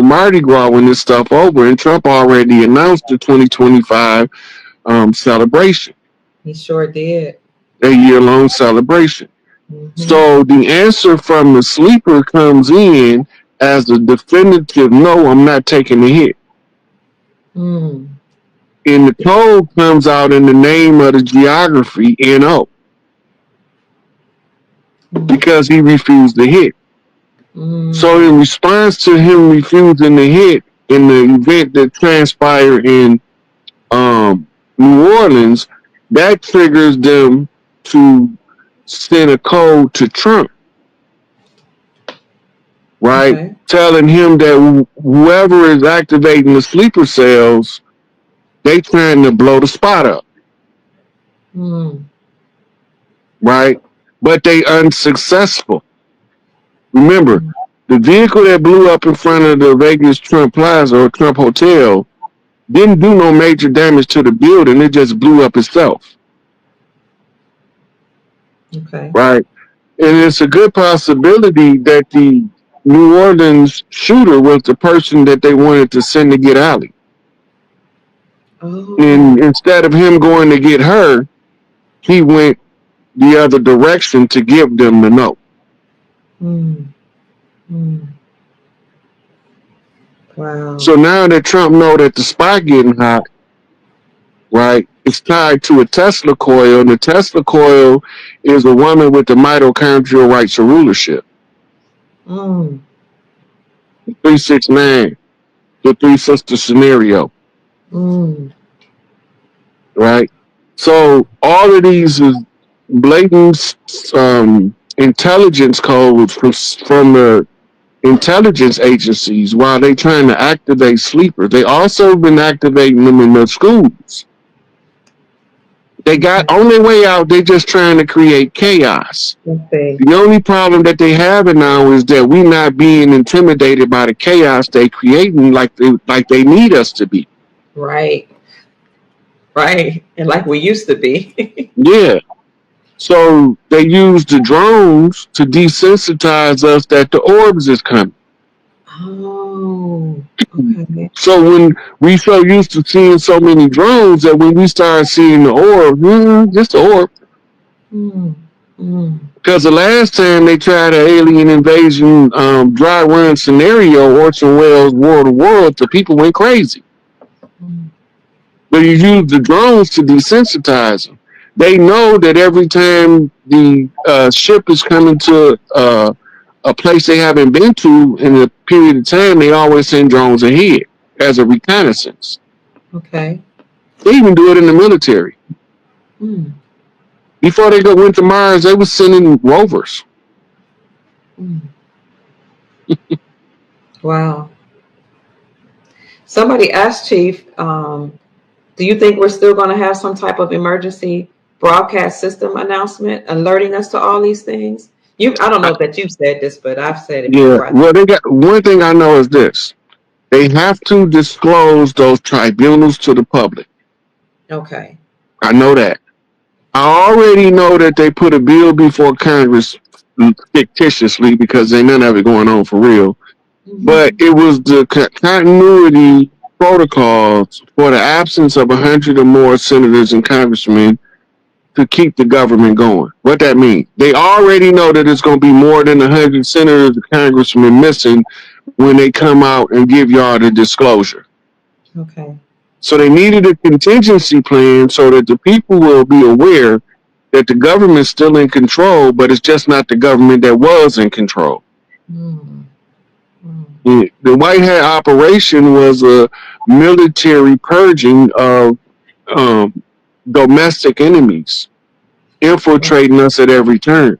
Mardi Gras when this stuff over, and Trump already announced the 2025 celebration, He sure did. a year-long celebration. So the answer from the sleeper comes in as a definitive no, I'm not taking the hit. Mm. And the code comes out in the name of the geography, NO, because he refused the hit. So in response to him refusing the hit in the event that transpired in New Orleans, that triggers them to send a code to Trump, right? Okay. Telling him that whoever is activating the sleeper cells, they trying to blow the spot up, right? But they unsuccessful. Remember, the vehicle that blew up in front of the Vegas Trump Plaza or Trump Hotel didn't do no major damage to the building. It just blew up itself. Okay. Right? And it's a good possibility that the New Orleans shooter was the person that they wanted to send to get Allie. Oh. And instead of him going to get her, he went the other direction to give them the note. Wow. So now that Trump know that the spot getting hot, right, it's tied to a Tesla coil, and the Tesla coil is a woman with the mitochondrial rights of rulership. 369, the three sister scenario. Right? So all of these is blatant intelligence codes from the intelligence agencies while they trying to activate sleepers. They also been activating them in the schools. They got on their way out, they just trying to create chaos. Okay. The only problem that they have now is that we not being intimidated by the chaos they creating like they need us to be. Right. Right. And like we used to be. Yeah. So they use the drones to desensitize us that the Orbs is coming. Oh, okay. So when we so used to seeing so many drones that when we start seeing the orb, just the orb. Because the last time they tried an alien invasion dry run scenario, Orson Welles' War of the Worlds, the people went crazy. But you use the drones to desensitize them. They know that every time the ship is coming to a place they haven't been to in a period of time, they always send drones ahead as a reconnaissance. Okay. They even do it in the military. Before they went to Mars, they were sending rovers. Wow. Somebody asked Chief, do you think we're still going to have some type of emergency broadcast system announcement alerting us to all these things? I don't know that you've said this, but I've said it before. Yeah. Well, they got one thing I know is this: they have to disclose those tribunals to the public. Okay. I know that. I already know that they put a bill before Congress fictitiously because ain't none of it going on for real. But it was the continuity protocols for the absence of 100 or more senators and congressmen to keep the government going. What that means? They already know that it's going to be more than 100 senators and congressmen missing when they come out and give y'all the disclosure. Okay. So they needed a contingency plan so that the people will be aware that the government's still in control, but it's just not the government that was in control. The White Hat operation was a military purging of domestic enemies, infiltrating us at every turn.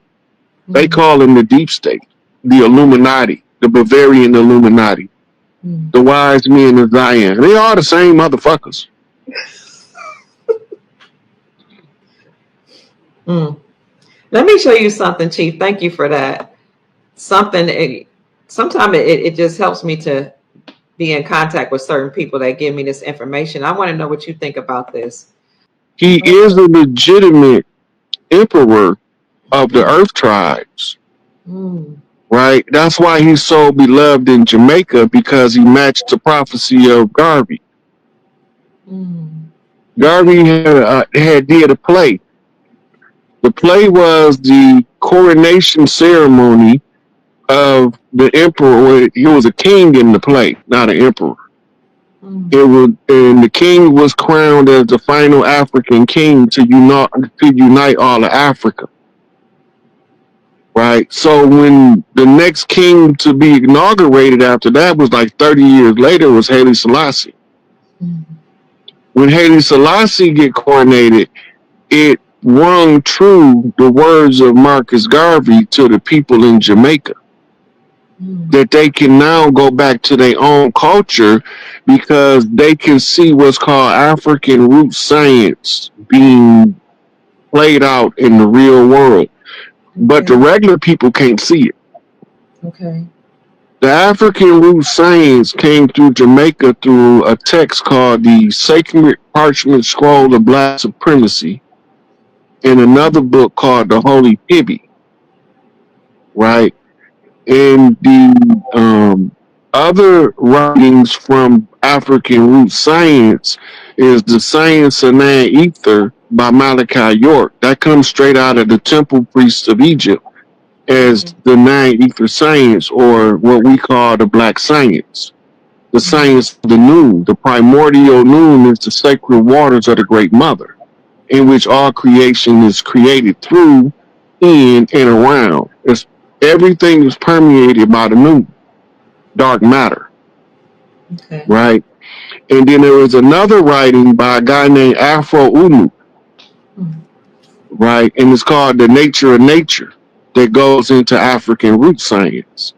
They call them the deep state, the Illuminati, the Bavarian Illuminati, the wise men of Zion. They are the same motherfuckers. Let me show you something, Chief. Thank you for that. Sometimes it just helps me to be in contact with certain people that give me this information. I want to know what you think about this. He is a legitimate emperor of the earth tribes. right? That's why he's so beloved in Jamaica, because he matched the prophecy of Garvey. Mm. Garvey Okay. had did a play. The play was the coronation ceremony of the emperor. Well, he was a king in the play, not an emperor. Mm. It was, and the king was crowned as the final African king to unite all of Africa. Right. So when the next king to be inaugurated after that was like 30 years later was Haile Selassie. Mm. When Haile Selassie get coronated, it rung true the words of Marcus Garvey to the people in Jamaica, Mm. that they can now go back to their own culture because they can see what's called African root science being played out in the real world. But the Okay. regular people can't see it. Okay. The African root science came through Jamaica through a text called the Sacred Parchment Scroll of Black Supremacy, and another book called the Holy Pibby, right? And the other writings from African root science is the Science of Nan Ether by Malachi York. That comes straight out of the temple priests of Egypt as Okay. the Nan Ether science, or what we call the black science. The Mm. science of the noon. The primordial noon is the sacred waters of the Great Mother, in which all creation is created through, in, and around. Everything is permeated by the noon, dark matter, Okay. right? And then there is another writing by a guy named Afro Unu, Mm. right? And it's called The Nature of Nature, that goes into African root science.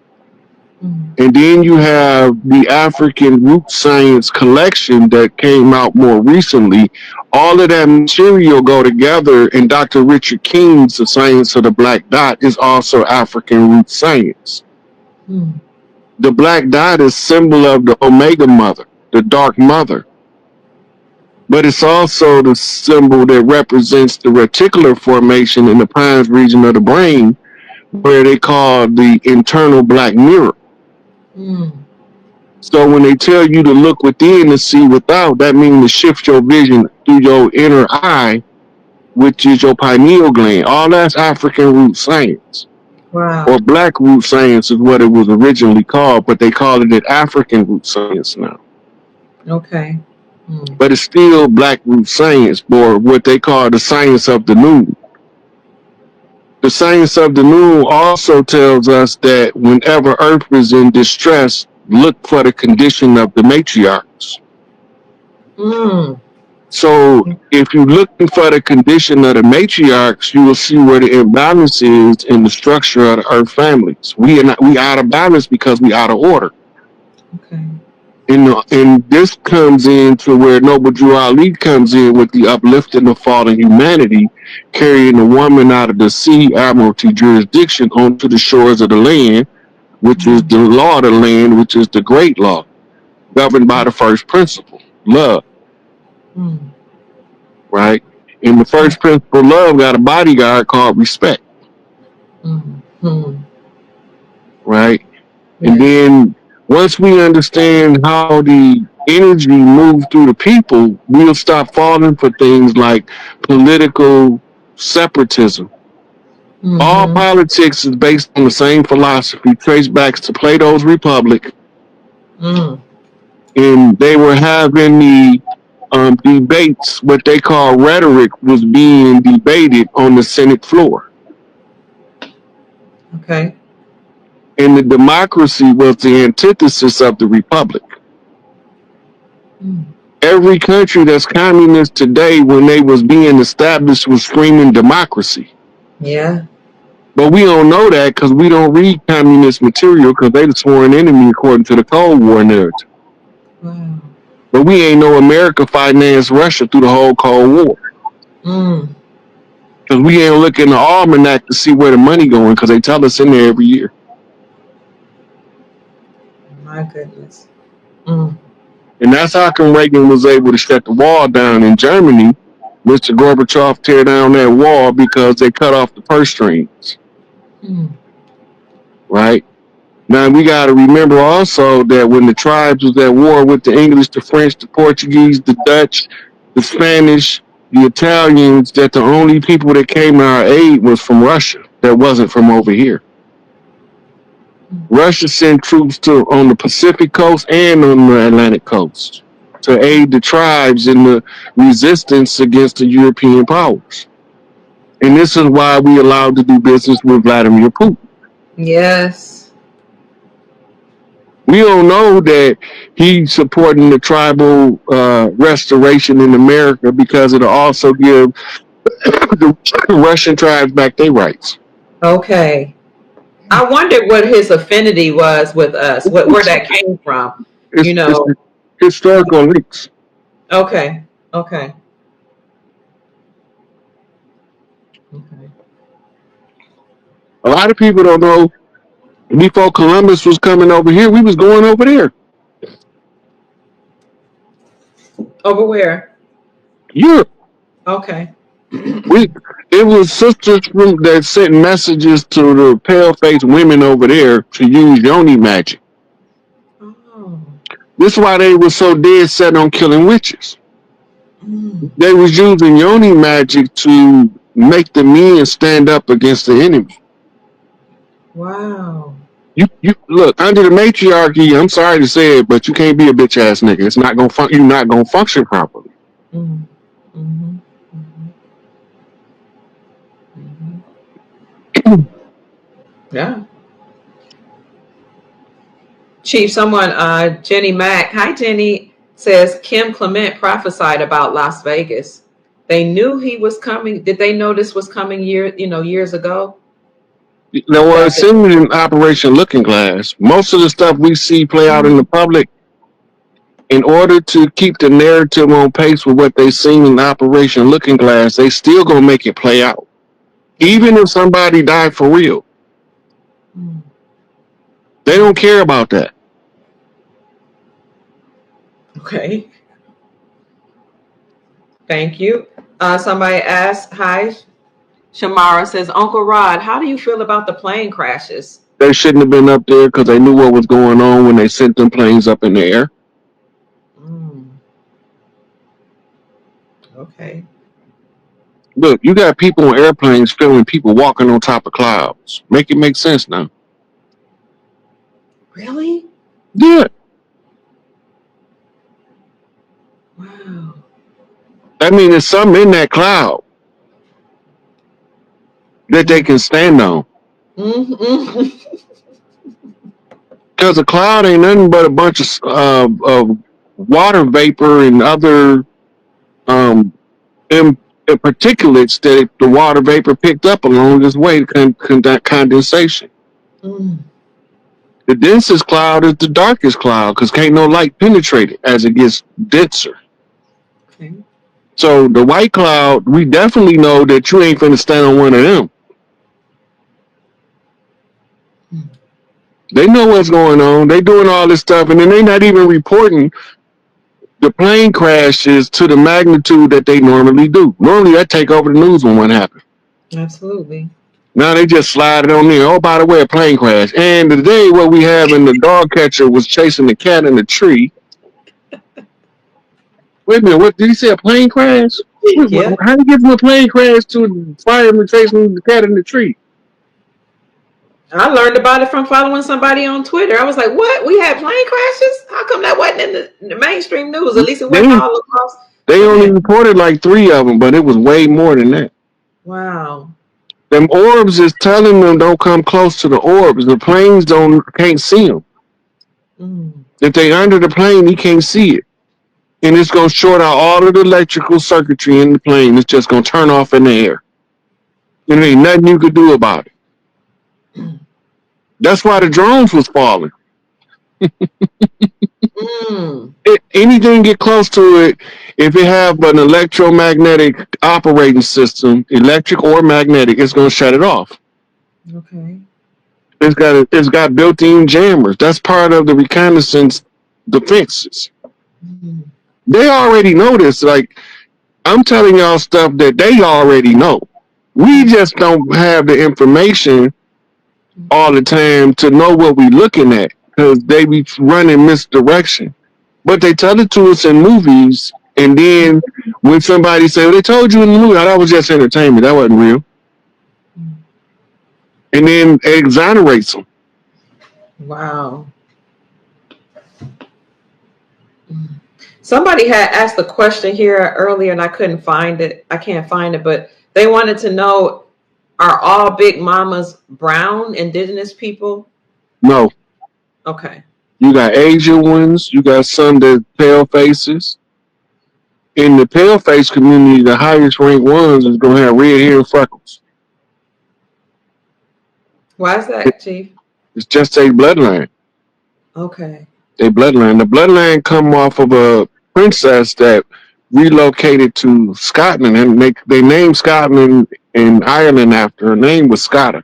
Mm. And then you have the African root science collection that came out more recently. All of that material go together, and Dr. Richard King's The Science of the Black Dot is also African root science. Mm. The black dot is symbol of the Omega Mother, the Dark Mother, but it's also the symbol that represents the reticular formation in the pons region of the brain, where they call the internal black mirror. Mm. So when they tell you to look within to see without, that means to shift your vision through your inner eye, which is your pineal gland. All that's African root science. Wow. Or black root science is what it was originally called, but they call it African root science now. Okay. Mm. But it's still black root science, or what they call the science of the noon. The science of the noon also tells us that whenever Earth is in distress, look for the condition of the matriarchs. Mm. So if you're looking for the condition of the matriarchs, you will see where the imbalance is in the structure of the Earth families. We out of balance because we out of order. Okay. And this comes into where Noble Drew Ali comes in with the uplifting of fallen humanity, carrying the woman out of the sea admiralty jurisdiction onto the shores of the land, which is Mm. the law of the land, which is the great law, governed by the first principle, love, Mm. right? And the Right. first principle, love, got a bodyguard called respect, Mm. Mm. right? And Yeah. then once we understand how the energy moves through the people, we'll stop falling for things like political separatism. All Mm-hmm. politics is based on the same philosophy, traced back to Plato's Republic, Mm. and they were having the debates. What they call rhetoric was being debated on the Senate floor, Okay. and the democracy was the antithesis of the republic. Mm. Every country that's communist today, when they was being established, was screaming democracy. Yeah. But we don't know that because we don't read communist material, because they the sworn enemy according to the Cold War narrative. Wow. But we ain't know America financed Russia through the whole Cold War, Mm. because we ain't looking the almanac to see where the money going, because they tell us in there every year. My goodness. Mm. And that's how come Reagan was able to shut the wall down in Germany. Mr. Gorbachev tear down that wall because they cut off the purse strings. Mm. right? Now we got to remember also that when the tribes was at war with the English, the French, the Portuguese, the Dutch, the Spanish, the Italians, that the only people that came to our aid was from Russia. That wasn't from over here. Russia sent troops to on the Pacific coast and on the Atlantic coast to aid the tribes in the resistance against the European powers. And this is why we allowed to do business with Vladimir Putin. Yes. We don't know that he's supporting the tribal restoration in America because it'll also give the Russian tribes back their rights. Okay. I wondered what his affinity was with us, where that came from. It's historical links. Okay. Okay. Okay. A lot of people don't know before Columbus was coming over here, we was going over there. Over where? Europe. Okay. It was sisters that sent messages to the pale-faced women over there to use yoni magic. Oh. This is why they were so dead set on killing witches. They was using yoni magic to make the men stand up against the enemy. Wow. You look under the matriarchy. I'm sorry to say it, but you can't be a bitch ass nigga. It's not gonna you're not gonna function properly. Mm-hmm. Mm-hmm. Mm-hmm. Yeah. Chief, someone, Jenny Mack. Hi, Jenny. Says Kim Clement prophesied about Las Vegas. They knew he was coming. Did they know this was coming years ago? There was seen in Operation Looking Glass. Most of the stuff we see play out in the public, in order to keep the narrative on pace with what they seen in Operation Looking Glass, they still gonna make it play out, even if somebody died for real. They don't care about that. Okay. Thank you. Somebody asked, hi, Shamara says, Uncle Rod, how do you feel about the plane crashes? They shouldn't have been up there because they knew what was going on when they sent them planes up in the air. Okay. Look, you got people on airplanes filming people walking on top of clouds. Make it make sense now. Really? Yeah. Wow. I mean, there's something in that cloud that they can stand on. Mm-hmm. Because a cloud ain't nothing but a bunch of water vapor and other particulates that the water vapor picked up along this way, condensation. The densest cloud is the darkest cloud because can't no light penetrate it as it gets denser. Okay. So the white cloud, we definitely know that you ain't finna stand on one of them. They know what's going on. They doing all this stuff, and then they not even reporting the plane crashes to the magnitude that they normally do. Normally, that take over the news when one happens. Absolutely. Now they just slide it on there. Oh, by the way, a plane crash. And today, what we have in the dog catcher was chasing the cat in the tree. Wait a minute, what did he say? A plane crash? Yeah. How do you get from a plane crash to a fireman chasing the cat in the tree? I learned about it from following somebody on Twitter. I was like, what? We had plane crashes? How come that wasn't in the mainstream news? At least it wasn't all across. They only reported like 3 of them, but it was way more than that. Wow. Them orbs is telling them don't come close to the orbs. The planes can't see them. If they under the plane, he can't see it. And it's going to short out all of the electrical circuitry in the plane. It's just going to turn off in the air. And there ain't nothing you could do about it. That's why the drones was falling. Anything get close to it, if it have an electromagnetic operating system, electric or magnetic, it's going to shut it off. Okay. It's got built-in jammers. That's part of the reconnaissance defenses. They already know this. Like, I'm telling y'all stuff that they already know. We just don't have the information all the time to know what we looking at because they be running misdirection. But they tell it to us in movies, and then when somebody say, well, they told you in the movie, oh, that was just entertainment, that wasn't real. And then it exonerates them. Wow. Somebody had asked a question here earlier and I couldn't find it. I can't find it, but they wanted to know, are all Big Mamas brown indigenous people? No. Okay. You got Asian ones, you got some that pale faces. In the pale face community, the highest ranked ones is gonna have red hair and freckles. Why is that, Chief? It's just a bloodline. Okay. A bloodline. The bloodline come off of a princess that relocated to Scotland, and they named Scotland and Ireland after her. Name was Scotta.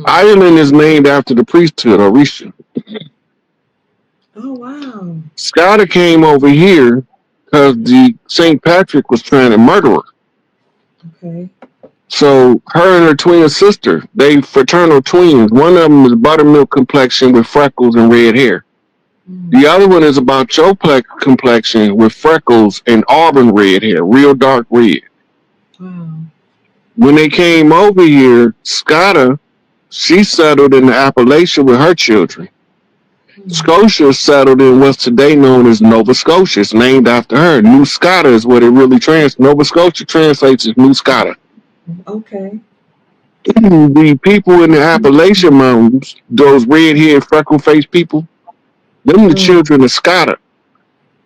Ireland is named after the priesthood, Orisha. Oh, wow. Scotta came over here because the St. Patrick was trying to murder her. Okay. So her and her twin sister, they fraternal twins. One of them is buttermilk complexion with freckles and red hair. The other one is about your complexion with freckles and auburn red hair, real dark red. Wow. When they came over here, Scotta, she settled in the Appalachia with her children. Scotia settled in what's today known as Nova Scotia. It's named after her. New Scotta is what it really translates. Nova Scotia translates as New Scotta. Okay. The people in the Appalachian Mountains, those red-haired, freckle-faced people, them the children of Scotta.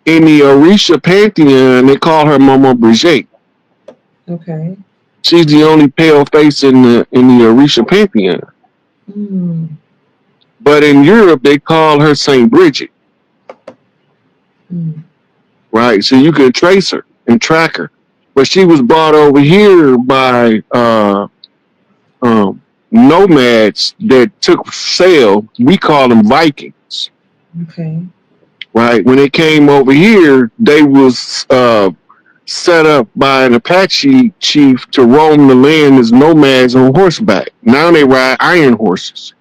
In the Orisha pantheon, they call her Momo Brigitte. Okay. She's the only pale face in the Orisha pantheon. But in Europe, they call her Saint Bridget. Right, so you can trace her and track her. But she was brought over here by nomads that took sail. We call them Vikings. Okay. Right, when they came over here, they was set up by an Apache chief to roam the land as nomads on horseback. Now they ride iron horses.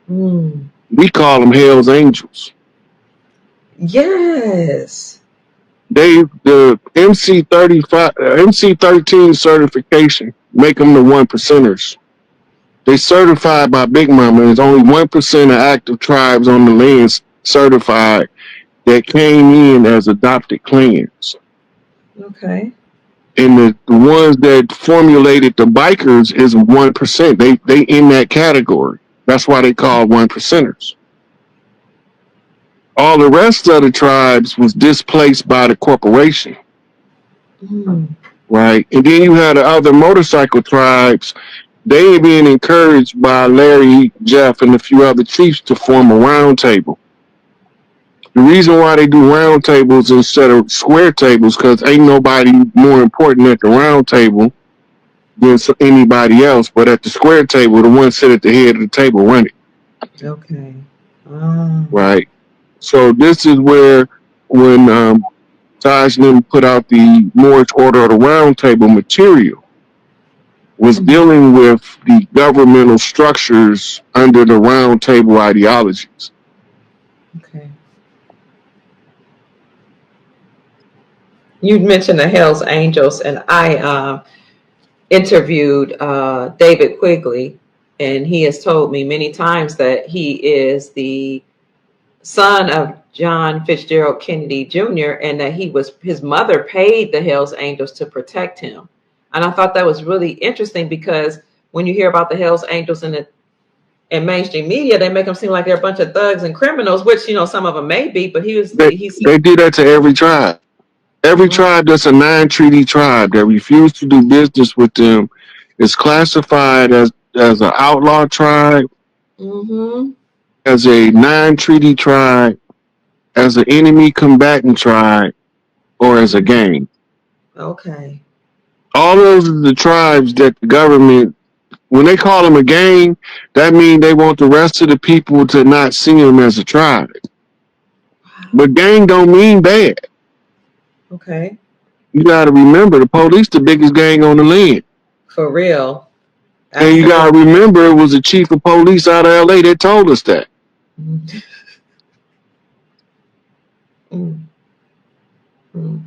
We call them Hell's Angels. Yes. The MC13 certification make them the 1%ers. They certified by Big Mama. There's only 1% of active tribes on the land certified that came in as adopted clans. Okay. And the ones that formulated the bikers is 1%. They in that category. That's why they call 1%ers. All the rest of the tribes was displaced by the corporation. Right? And then you had the other motorcycle tribes. They being encouraged by Larry, Jeff, and a few other chiefs to form a round table. The reason why they do round tables instead of square tables because ain't nobody more important at the round table than anybody else. But at the square table, the one sit at the head of the table run it. Okay. Right. So this is where when Taj Nim put out the Moorish Order of the Round Table material, was dealing with the governmental structures under the Round Table ideologies. Okay. You mentioned the Hell's Angels, and I interviewed David Quigley, and he has told me many times that he is the son of John Fitzgerald Kennedy Jr. and that his mother paid the Hell's Angels to protect him. And I thought that was really interesting because when you hear about the Hell's Angels in mainstream media, they make them seem like they're a bunch of thugs and criminals, which some of them may be. But they do that to every tribe. Every tribe that's a non-treaty tribe that refused to do business with them is classified as an outlaw tribe, as a non-treaty tribe, as an enemy combatant tribe, or as a gang. Okay. All those are the tribes that the government, when they call them a gang, that means they want the rest of the people to not see them as a tribe. But gang don't mean bad. Okay. You got to remember, the police the biggest gang on the land. For real. And you gotta Absolutely. remember, it was the chief of police out of LA that told us that. Mm, mm, mm.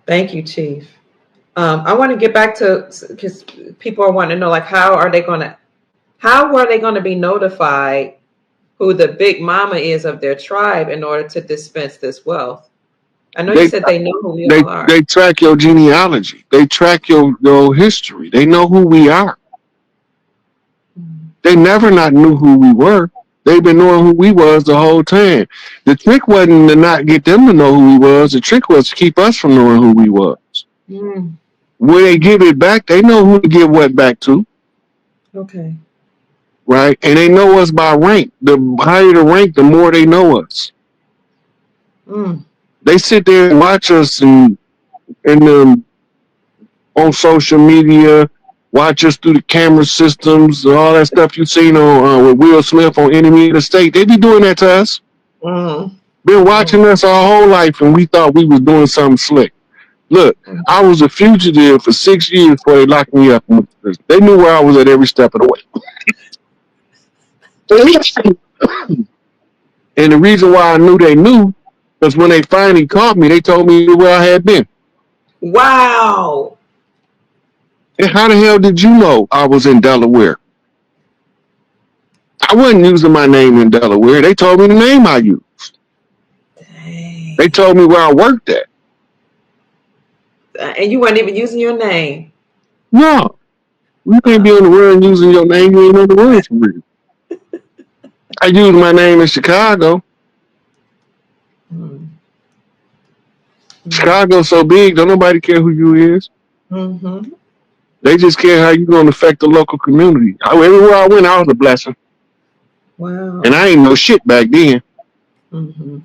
Thank you, Chief. I want to get back to, because people are wanting to know, like, how are they going to be notified who the big mama is of their tribe in order to dispense this wealth? I know you They said they know who we they all are. they track your genealogy. They track your history. They know who we are. Mm, They never not knew who we were. They've been knowing who we was the whole time. The trick wasn't to not get them to know who we was. The trick was to keep us from knowing who we was. mm, When they give it back, they know who to give what back to, okay. right? And they know us by rank. The higher the rank, the more they know us. Mm, They sit there and watch us and on social media, watch us through the camera systems, all that stuff you seen on with Will Smith on Enemy of the State. They be doing that to us. mm, Been mm, watching us our whole life, and we thought we was doing something slick. Look, mm. I was a fugitive for 6 years before they locked me up. They knew where I was at every step of the way. And the reason why I knew they knew, because when they finally caught me, they told me where I had been. Wow. And how the hell did you know I was in Delaware? I wasn't using my name in Delaware. They told me the name I used. They Dang. told me where I worked at. And you weren't even using your name. No, you can't be Wow. on the run using your name. You ain't on the run for real. I used my name in Chicago. Mm, mm, Chicago's so big, don't nobody care who you is. mm-hmm. They just care how you gonna affect the local community. Everywhere I went, I was a blessing. And Wow. I ain't know shit back then. Mm-hmm.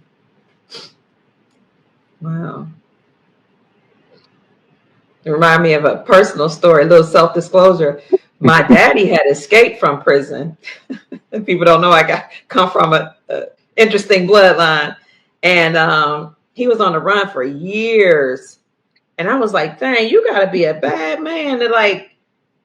Wow. It reminded me of a personal story, a little self-disclosure. My daddy had escaped from prison. People don't know come from a interesting bloodline. And he was on the run for years. And I was like, dang, you gotta be a bad man to like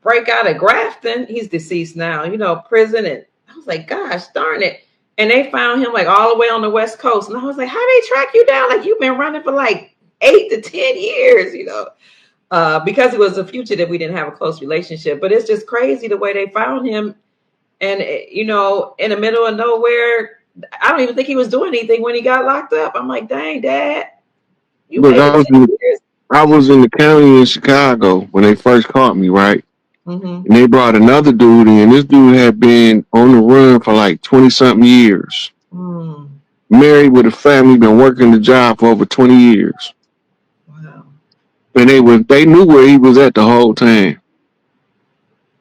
break out of Grafton. He's deceased now, prison. And I was like, gosh darn it. And they found him like all the way on the West Coast. And I was like, how they track you down? Like you've been running for like 8 to 10 years. Because he was a fugitive, we didn't have a close relationship. But it's just crazy the way they found him. And, in the middle of nowhere, I don't even think he was doing anything when he got locked up. I'm like, dang, Dad, you Look, made it 10 years. I was in the county in Chicago when they first caught me, right? Mm-hmm. And they brought another dude in. This dude had been on the run for like 20 something years. Mm, Married with a family, been working the job for over 20 years. wow. And they knew where he was at the whole time.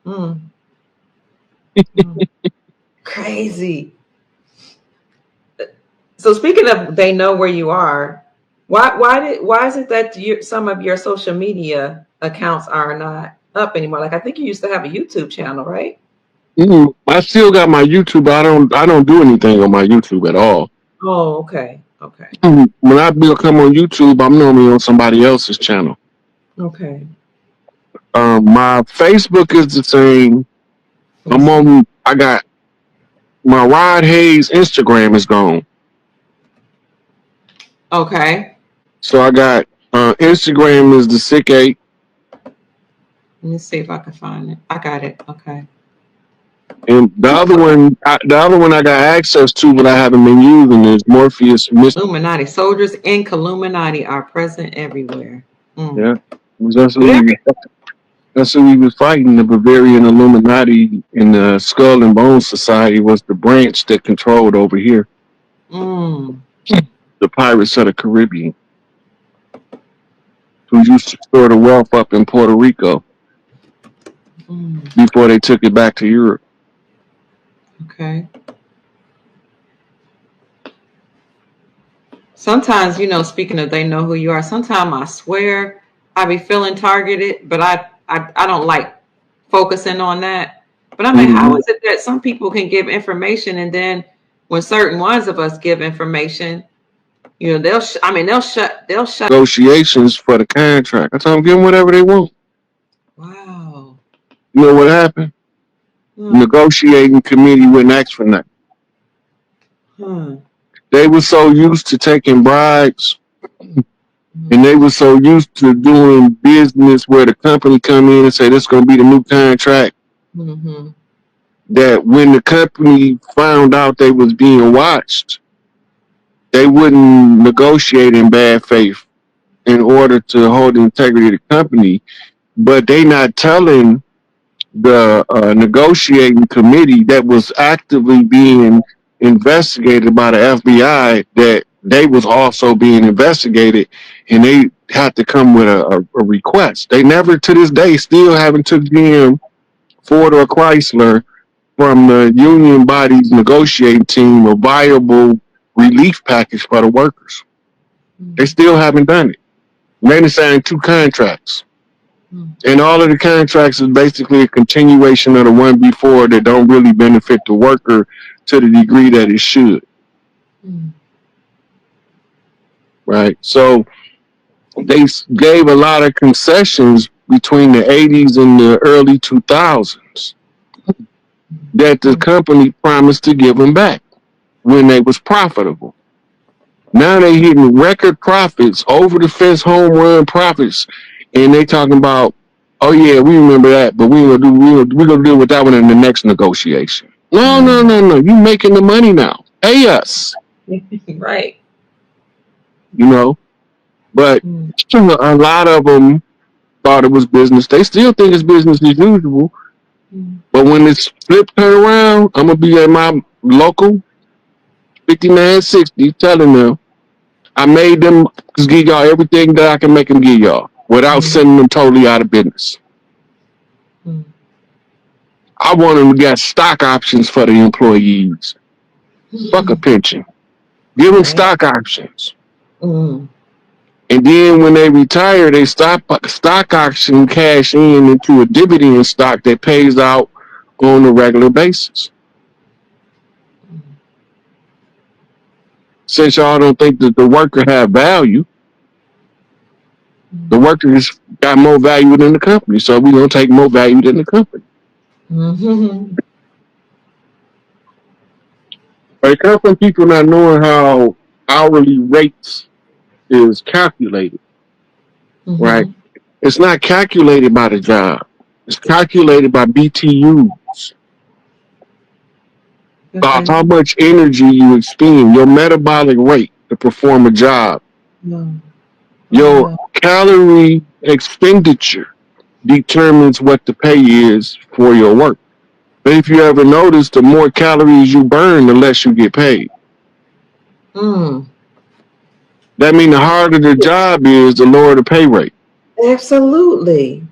Mm, mm. Crazy. So speaking of, they know where you are. Why is it that some of your social media accounts are not up anymore? Like I think you used to have a YouTube channel, right? I still got my YouTube, but I don't do anything on my YouTube at all. Oh, okay, okay, When I come on YouTube, I'm normally on somebody else's channel. okay. My Facebook is the same. Let me see. I got my Rod Hayes Instagram is gone. Okay. So I got Instagram is the SikApe. Let me see if I can find it. I got it. Okay. And the other one I got access to, but I haven't been using is Morpheus Mystery. Illuminati. Soldiers in Illuminati are present everywhere. Mm. Yeah, that's who we was fighting. The Bavarian Illuminati in the Skull and Bone Society was the branch that controlled over here. Mm. The Pirates of the Caribbean, who used to store the wealth up in Puerto Rico Mm. before they took it back to Europe. Okay. Sometimes, speaking of they know who you are, sometimes I swear I be feeling targeted, but I don't like focusing on that. But I'm like, how Mm-hmm. is it that some people can give information and then when certain ones of us give information, they'll Negotiations for the contract. I tell them give them whatever they want. Wow. You know what happened? Negotiating committee wouldn't ask for nothing. They were so used to taking bribes, and they were so used to doing business where the company come in and say this is gonna be the new contract, that when the company found out they was being watched, they wouldn't negotiate in bad faith in order to hold the integrity of the company. But they not telling the negotiating committee that was actively being investigated by the FBI that they was also being investigated, and they had to come with a request. They never, to this day, still haven't took GM, Ford, or Chrysler from the union body's negotiating team a viable relief package for the workers. They still haven't done it. They signed 2 contracts. And all of the contracts is basically a continuation of the one before that don't really benefit the worker to the degree that it should. Right? So they gave a lot of concessions between the 80s and the early 2000s that the company promised to give them back when they was profitable. Now they hitting record profits, over the fence home run profits, and they talking about, oh yeah, we remember that, but we're gonna deal with that one in the next negotiation. No. You making the money now. Pay us. Right. You know, but a lot of them thought it was business. They still think it's business as usual. But when this flip turn around, I'm gonna be at my local 5960 telling them I made them give y'all everything that I can make them give y'all without sending them totally out of business. I want them to get stock options for the employees. Fuck a pension. Give them stock options. And then when they retire, they stock option cash into a dividend stock that pays out on a regular basis. Since y'all don't think that the worker have value, the worker just got more value than the company. So we're going to take more value than the company. But it comes from people not knowing how hourly rates is calculated. Right? It's not calculated by the job. It's calculated by BTUs. How much energy you expend, your metabolic rate to perform a job. Your calorie expenditure determines what the pay is for your work. But if you ever notice, the more calories you burn, the less you get paid. That means the harder the job is, the lower the pay rate. Absolutely.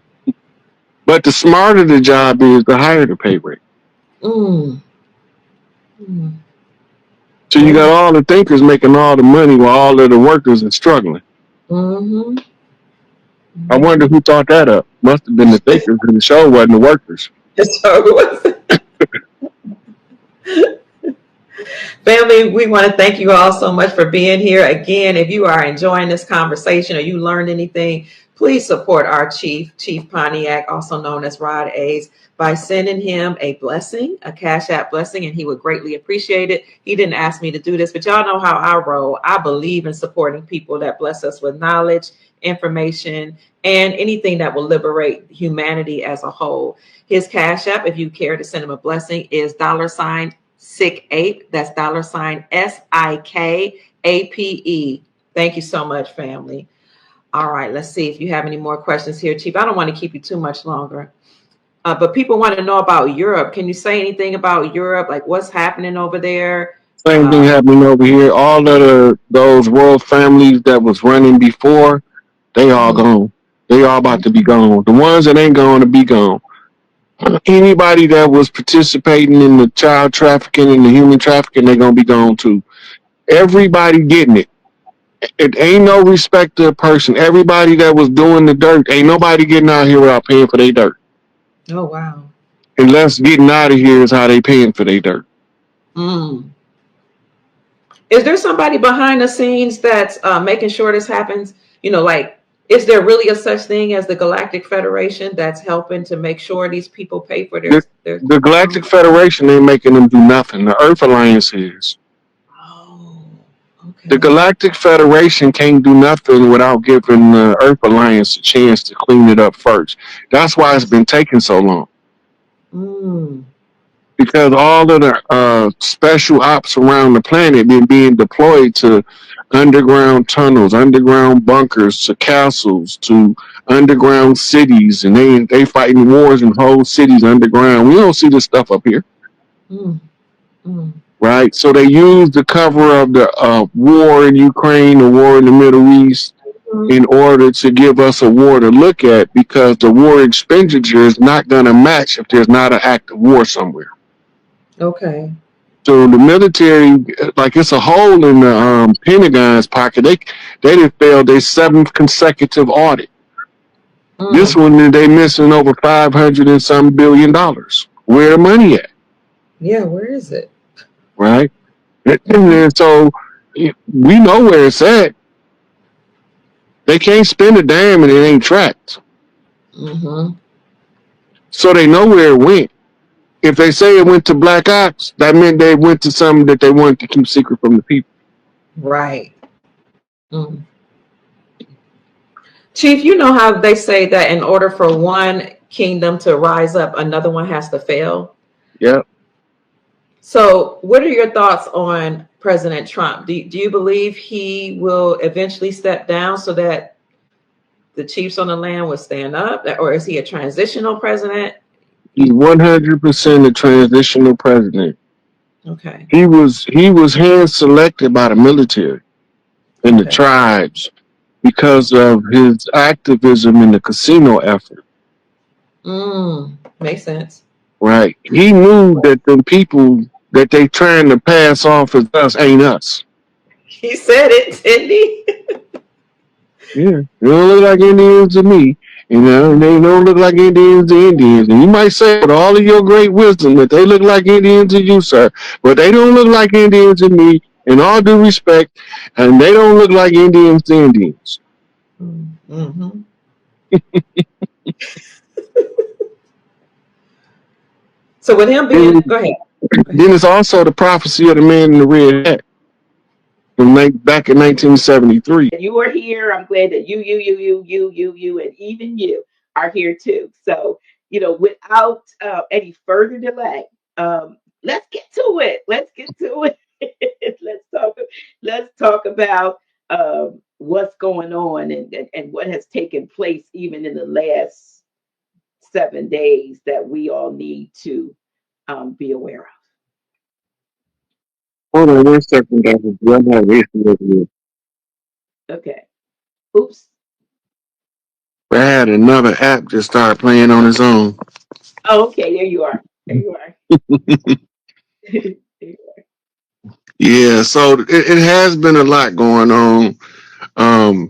But the smarter the job is, the higher the pay rate. So you got all the thinkers making all the money while all of the workers are struggling. I wonder who thought that up. Must have been the thinkers, because the show wasn't the workers. Family, we want to thank you all so much for being here. Again, if you are enjoying this conversation or you learned anything, please support our Chief Pontiac, also known as Rod A's, by sending him a blessing, a Cash App blessing, and he would greatly appreciate it. He didn't ask me to do this, but y'all know how I roll. I believe in supporting people that bless us with knowledge, information, and anything that will liberate humanity as a whole. His Cash App, if you care to send him a blessing, is $SikApe. That's $SikAPE. Thank you so much, family. All right, let's see if you have any more questions here, Chief. I don't want to keep you too much longer. But people want to know about Europe. Can you say anything about Europe? Like what's happening over there? Same thing happening over here. All of those royal families that was running before, they all gone. They all about to be gone. The ones that ain't going to be gone. Anybody that was participating in the child trafficking and the human trafficking, they're going to be gone too. Everybody getting it. It ain't no respect to a person. Everybody that was doing the dirt, ain't nobody getting out here without paying for their dirt. Oh, wow. Unless getting out of here is how they paying for their dirt. Is there somebody behind the scenes that's making sure this happens? You know, like Is there really a such thing as the Galactic Federation that's helping to make sure these people pay for The, their the Galactic Federation ain't making them do nothing. The Earth Alliance is. Oh, The okay. Galactic Federation can't do nothing without giving the Earth Alliance a chance to clean it up first. That's why it's been taking so long. Mm, Because all of the special ops around the planet been being deployed to underground tunnels, underground bunkers, to castles, to underground cities, and they fighting wars in whole cities underground. We don't see this stuff up here, mm, mm. right? So they use the cover of the war in Ukraine, the war in the Middle East, in order to give us a war to look at, because the war expenditure is not going to match if there's not an active war somewhere. Okay. So the military, like, it's a hole in the Pentagon's pocket. They did failed their seventh consecutive audit. This Mm. one they missing over $500 and some $billion. Where the money at, Yeah, where is it? right? Mm-hmm. And so we know where it's at. They can't spend a dime and it ain't tracked. Mm-hmm. So they know where it went. If they say it went to Black Ops, that meant they went to something that they wanted to keep secret from the people. Right. Mm. Chief, you know how they say that in order for one kingdom to rise up, another one has to fail? Yeah. So, what are your thoughts on President Trump? Do you believe he will eventually step down so that the chiefs on the land will stand up? Or is he a transitional president? He's 100% a transitional president. Okay. He was hand selected by the military and the Okay. tribes because of his activism in the casino effort. Makes sense. Right? He knew that the people that they trying to pass off as us ain't us. He said it, didn't he? Yeah, they don't look like Indians to me. And they don't look like Indians to Indians. And you might say with all of your great wisdom that they look like Indians to you, sir, but they don't look like Indians to me. In all due respect, and they don't look like Indians to Indians. Mm-hmm. So with him being, And go ahead. Go ahead. then it's also the prophecy of the man in the red hat from back in 1973. You are here. I'm glad that you, and even you are here too. So, without any further delay, let's get to it. Let's get to it. let's talk. Let's talk about what's going on and what has taken place even in the last 7 days that we all need to be aware Hold on 1 second, guys. I have an issue with you. of. Okay. Oops. I had another app just start playing on its own. Oh, okay. There you are. There you are. Yeah, so it has been a lot going on. Um,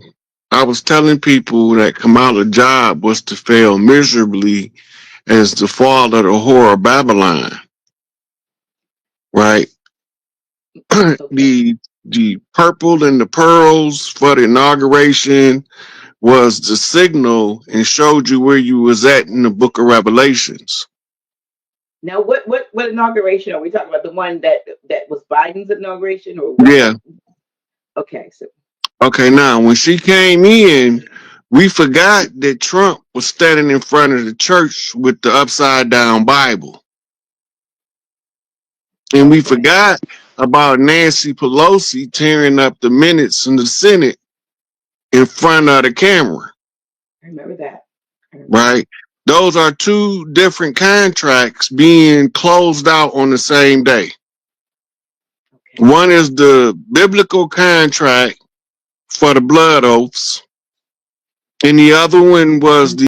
I was telling people that Kamala job was to fail miserably as the fall of the whore of Babylon, right? Okay. the purple and the pearls for the inauguration was the signal and showed you where you was at in the book of Revelations. Now, what inauguration are we talking about? The one that was Biden's inauguration, or Yeah. Okay, so Okay, now when she came in, we forgot that Trump was standing in front of the church with the upside down Bible. And we okay, forgot about Nancy Pelosi tearing up the minutes in the Senate in front of the camera, I remember that. I remember that. right? Those are two different contracts being closed out on the same day. Okay. One is the biblical contract for the blood oaths, and the other one was the